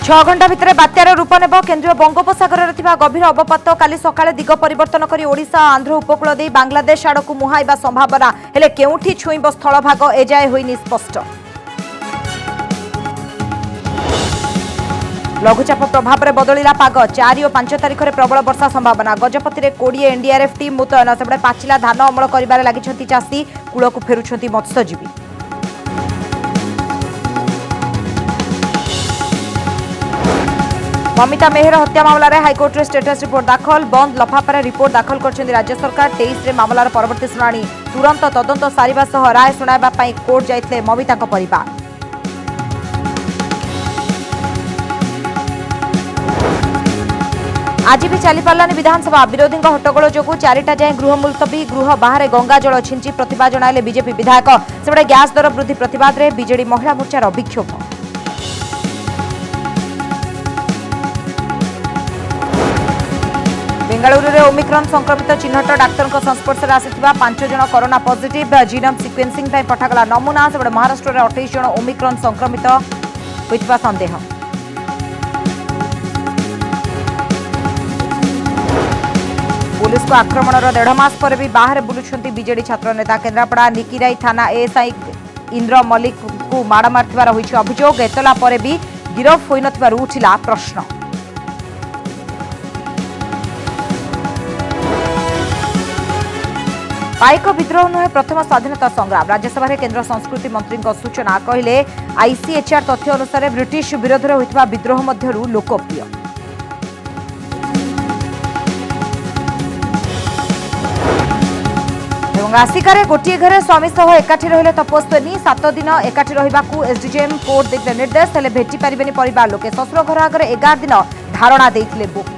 6 घंटा भितर बात्यार रूप नेब केन्द्रीय बंगोपसागर गभीर अवपात काली सकाळे दिग परिवर्तन करी ओडिशा आंध्र उपकूल दे बांग्लादेश आड़क मुहाइबा संभावना हेले केउठी छुईब स्थलभाग एजाए होइनि स्पष्ट। लघुचाप प्रभाव में बदलिला पाग 4 और 5 तारिख में प्रबल वर्षा संभावना। गजपति में 20 एनडीआरएफ टीम मुतयन सेपटे पाचिला धान अमल कर लगी चाषी कूल को फेरुंट मत्स्यजीवी। ममिता मेहर हत्या मामला रे हाईकोर्ट रे स्टेटस रिपोर्ट दाखल। बंद लफाफा रिपोर्ट दाखल कर राज्य सरकार। 23 रे मामलार परवर्ती शुणाणी तुरंत तदंत सारिबा सह राय शुणाइबा पई कोर्ट जाइतले ममिता को परिवार। आज भी चली पार्लानी विधानसभा विरोधी हट्टगोल जो 4टा जाए गृह मुलतवी। गृह बाहर गंगा जल छिंची प्रतिवाद जणाइले बीजेपी विधायक। सेबडे गैस दर वृद्धि प्रतिवाद रे बीजेडी महिला मोर्चार विक्षोभ। बेंगलुरु रे ओमिक्रॉन संक्रमित चिन्हट डाक्तर संस्पर्श में आसिथिबा 5 जन कोरोना पॉजिटिव। जीनोम सिक्वेन्सिंग पई पठागला नमूना। सेबडे महाराष्ट्र रे 28 जन ओमिक्रॉन संक्रमित होइतिबा संदेह। पुलिस को आक्रमणर 1.5 मास पर भी बाहर बुलुछंती बीजेडी छात्र नेता। केन्द्रापड़ा निकिराई थाना एएसआई इंद्र मल्लिक को माड़ मारथिबार होइछि अभियोग। एतला पर भी गिरफ होई नथिबारु उठिला प्रश्न। पाइक विद्रोह नुहे प्रथम स्वाधीनता संग्राम। राज्यसभा रे केन्द्र संस्कृति मंत्री सूचना कहले आईसीएचआर तथ्य अनुसार ब्रिटिश विरोध में होइतिबा विद्रोह मध्यरु लोकप्रिय। आसिकार गोटे घर स्वामी सह एकाठी रहिले तपस्विनी। 7 दिन एकाठी रहिबाकू एसडीजेएम कोर्ट देते निर्देश हेले भेटी पारिबेनी परिवार लोके। ससुर घर आगे 11 दिन धारणा देइथिले बुक।